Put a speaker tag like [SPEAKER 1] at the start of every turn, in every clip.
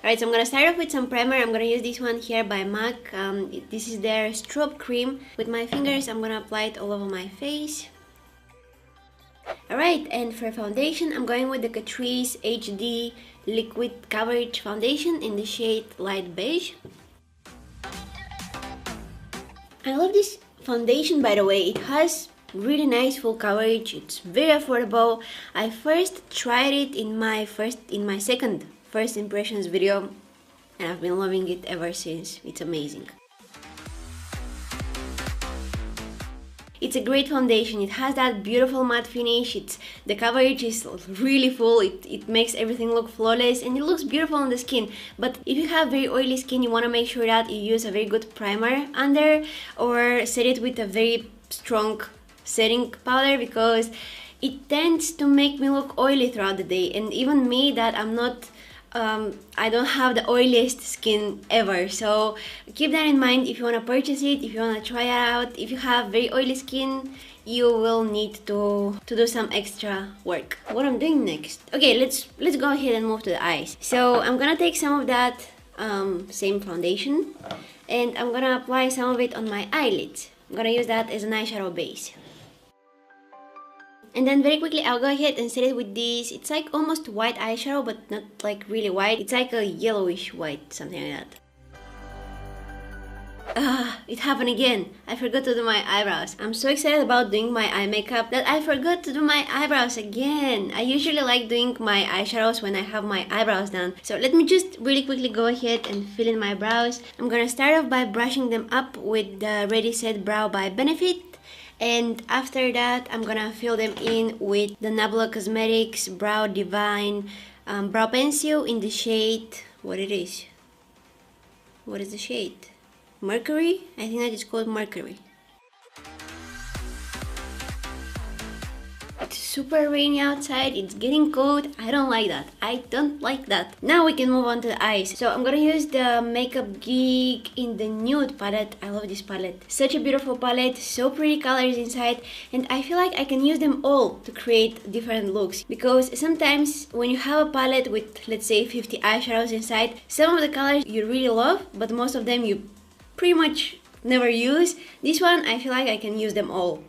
[SPEAKER 1] Alright, so I'm gonna start off with some primer. I'm gonna use this one here by MAC. This is their strobe cream. With my fingers, I'm gonna apply it all over my face. Alright, and for foundation, I'm going with the Catrice HD Liquid Coverage Foundation in the shade Light Beige. I love this foundation, by the way. It has really nice full coverage. It's very affordable. I first tried it in my second first impressions video, and I've been loving it ever since. It's amazing. It's a great foundation. It has that beautiful matte finish. The coverage is really full. It makes everything look flawless and it looks beautiful on the skin. But if you have very oily skin, you want to make sure that you use a very good primer under, or set it with a very strong setting powder, because it tends to make me look oily throughout the day. And even me, that I'm not I don't have the oiliest skin ever, so keep that in mind if you want to purchase it, if you want to try it out. If you have very oily skin, you will need to do some extra work. What I'm doing next? Okay, let's go ahead and move to the eyes. So I'm gonna take some of that same foundation and I'm gonna apply some of it on my eyelids. I'm gonna use that as an eyeshadow base. And then very quickly I'll go ahead and set it with this. It's like almost white eyeshadow, but not like really white. It's like a yellowish white, something like that. It happened again. I forgot to do my eyebrows. I'm so excited about doing my eye makeup that I forgot to do my eyebrows again. I usually like doing my eyeshadows when I have my eyebrows done. So let me just really quickly go ahead and fill in my brows. I'm gonna start off by brushing them up with the Ready Set Brow by Benefit. And after that, I'm gonna fill them in with the Nabla Cosmetics Brow Divine Brow Pencil in the shade, what is the shade? Mercury? I think that is called Mercury. It's super rainy outside, it's getting cold. I don't like that. I don't like that. Now we can move on to the eyes. So I'm gonna use the Makeup Geek in the nude palette. I love this palette. Such a beautiful palette, so pretty colors inside, and I feel like I can use them all to create different looks, because sometimes when you have a palette with, let's say, 50 eyeshadows inside, some of the colors you really love, but most of them you pretty much never use. This one, I feel like I can use them all,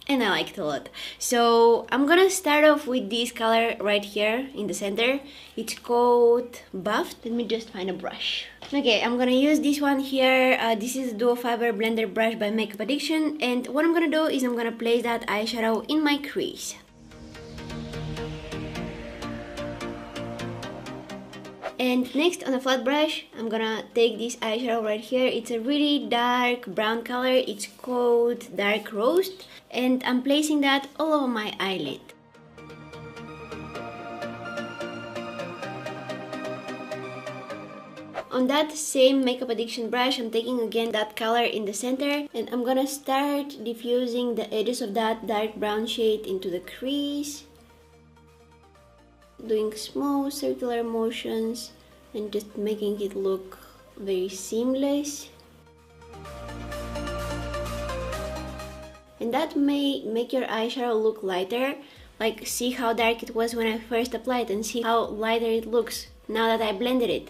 [SPEAKER 1] and I like it a lot. So I'm gonna start off with this color right here in the center. It's called Buffed. Let me just find a brush. Okay, I'm gonna use this one here. This is Duo Fiber Blender brush by Makeup Addiction, and what I'm gonna do is I'm gonna place that eyeshadow in my crease. And next, on a flat brush, I'm gonna take this eyeshadow right here. It's a really dark brown color. It's called Dark Roast, and I'm placing that all over my eyelid. On that same Makeup Addiction brush, I'm taking again that color in the center, and I'm gonna start diffusing the edges of that dark brown shade into the crease, doing small circular motions and just making it look very seamless. And that may make your eyeshadow look lighter. Like, see how dark it was when I first applied, and see how lighter it looks now that I blended it.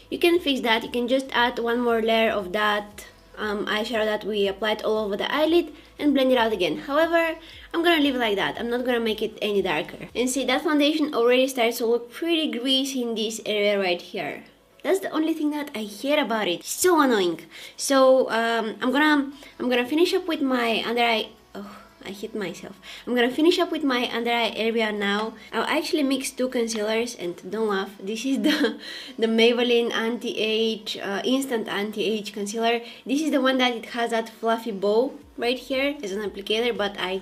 [SPEAKER 1] You can fix that. You can just add one more layer of that eyeshadow that we applied all over the eyelid and blend it out again. However, I'm gonna leave it like that. I'm not gonna make it any darker. And see, that foundation already starts to look pretty greasy in this area right here. That's the only thing that I hate about it. So annoying. So I'm gonna finish up with my under eye. Oh, I hit myself. I'm gonna finish up with my under eye area now. I'll actually mix two concealers, and don't laugh. This is the Maybelline Anti-Age Instant Anti-Age Concealer. This is the one that it has that fluffy bow right here as an applicator, but I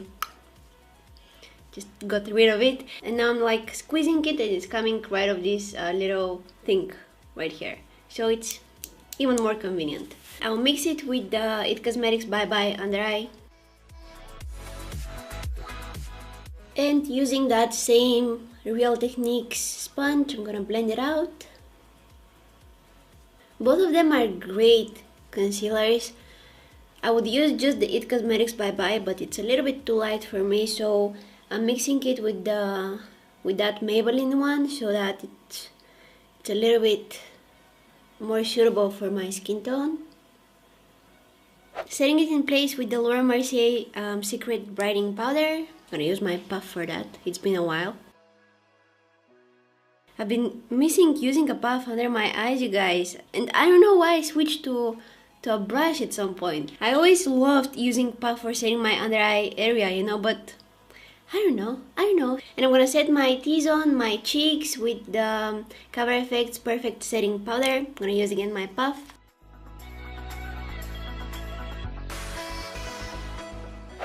[SPEAKER 1] just got rid of it, and now I'm like squeezing it, and it's coming right off this little thing right here. So it's even more convenient. I'll mix it with the It Cosmetics Bye Bye Under Eye. And using that same Real Techniques sponge, I'm gonna blend it out. Both of them are great concealers. I would use just the It Cosmetics Bye Bye, but it's a little bit too light for me, so I'm mixing it with that Maybelline one, so that it's a little bit more suitable for my skin tone. Setting it in place with the Laura Mercier Secret Brightening Powder. I'm gonna use my puff for that, it's been a while. I've been missing using a puff under my eyes, you guys, and I don't know why I switched to a brush at some point. I always loved using puff for setting my under eye area, you know, but I don't know. And I'm gonna set my T-zone, my cheeks with the Cover FX Perfect Setting Powder. I'm gonna use again my puff.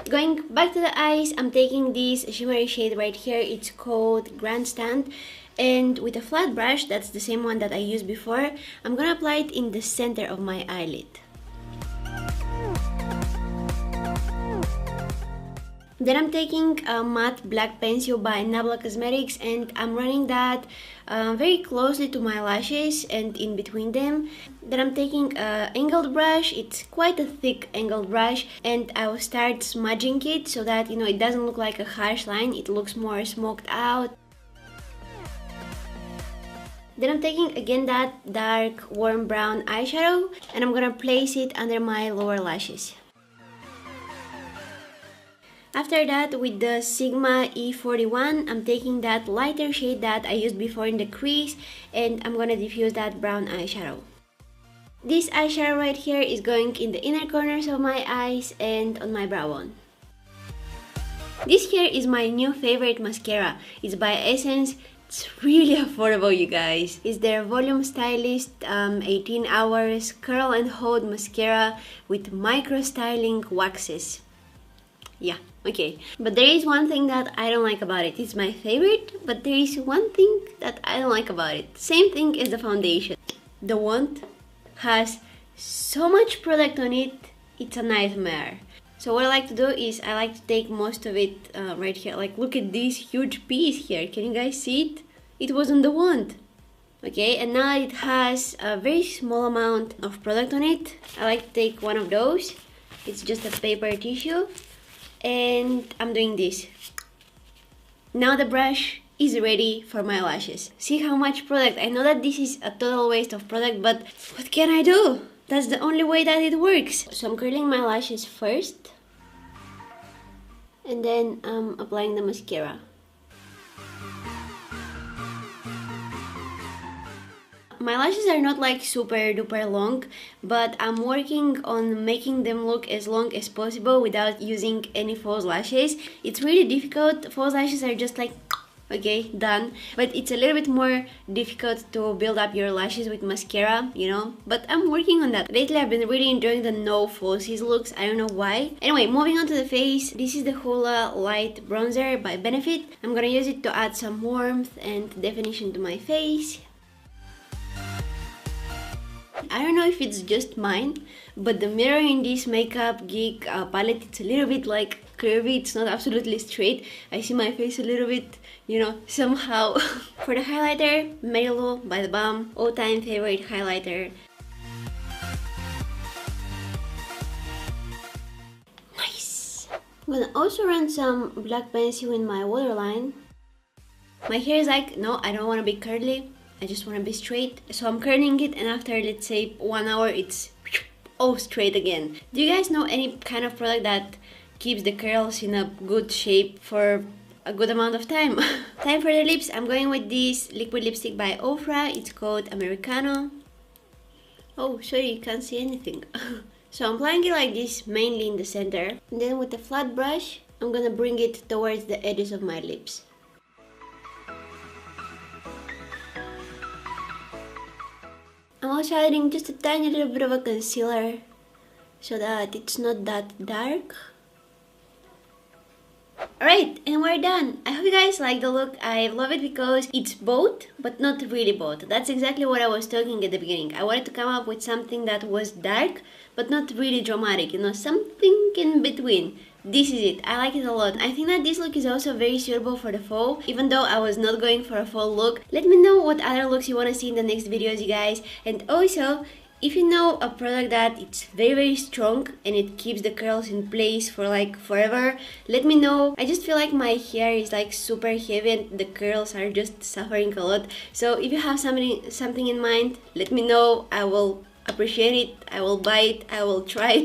[SPEAKER 1] Going back to the eyes, I'm taking this shimmery shade right here. It's called Grandstand. And with a flat brush, that's the same one that I used before, I'm gonna apply it in the center of my eyelid. Then I'm taking a matte black pencil by Nabla Cosmetics and I'm running that very closely to my lashes and in between them. Then I'm taking an angled brush, it's quite a thick angled brush, and I will start smudging it so that, you know, it doesn't look like a harsh line, it looks more smoked out. Then I'm taking again that dark warm brown eyeshadow and I'm gonna place it under my lower lashes. After that, with the Sigma E41, I'm taking that lighter shade that I used before in the crease and I'm gonna diffuse that brown eyeshadow. This eyeshadow right here is going in the inner corners of my eyes and on my brow bone. This here is my new favorite mascara. It's by Essence. It's really affordable, you guys. It's their Volume Stylist 18 hours curl and hold mascara with micro styling waxes. Yeah, okay. But there is one thing that I don't like about it. It's my favorite, but there is one thing that I don't like about it. Same thing as the foundation. The wand has so much product on it, it's a nightmare. So what I like to do is I like to take most of it right here. Like, look at this huge piece here. Can you guys see it? It was on the wand. Okay, and now it has a very small amount of product on it. I like to take one of those. It's just a paper tissue. And I'm doing this. Now the brush is ready for my lashes. See how much product. I know that this is a total waste of product, but what can I do? That's the only way that it works. So I'm curling my lashes first. And then I'm applying the mascara. My lashes are not like super duper long, but I'm working on making them look as long as possible without using any false lashes. It's really difficult. False lashes are just like, okay, done. But it's a little bit more difficult to build up your lashes with mascara, you know. But I'm working on that. Lately I've been really enjoying the no falsies looks. I don't know why. Anyway, moving on to the face. This is the Hoola Light Bronzer by Benefit. I'm gonna use it to add some warmth and definition to my face. I don't know if it's just mine, but the mirror in this Makeup Geek palette, it's a little bit like curvy, it's not absolutely straight. I see my face a little bit, you know, somehow. For the highlighter, Meryl by The Balm, all-time favorite highlighter. Nice! I'm gonna also run some black pencil in my waterline. My hair is like, no, I don't want to be curly. I just want to be straight, so I'm curling it, and after, let's say, 1 hour, it's all straight again. Do you guys know any kind of product that keeps the curls in a good shape for a good amount of time? Time for the lips. I'm going with this liquid lipstick by Ofra. It's called Americano. Oh, sorry, you can't see anything. So I'm applying it like this, mainly in the center. And then with a flat brush, I'm gonna bring it towards the edges of my lips. I'm also adding just a tiny little bit of a concealer so that it's not that dark. Alright, and we're done. I hope you guys like the look. I love it because it's both, but not really both. That's exactly what I was talking at the beginning. I wanted to come up with something that was dark, but not really dramatic, you know, something in between. This is it. I like it a lot. I think that this look is also very suitable for the fall, even though I was not going for a fall look. Let me know what other looks you want to see in the next videos, you guys. And also, if you know a product that it's very strong and it keeps the curls in place for like forever, let me know. I just feel like my hair is like super heavy and the curls are just suffering a lot. So if you have something in mind, let me know. I will appreciate it, I will buy it, I will try it.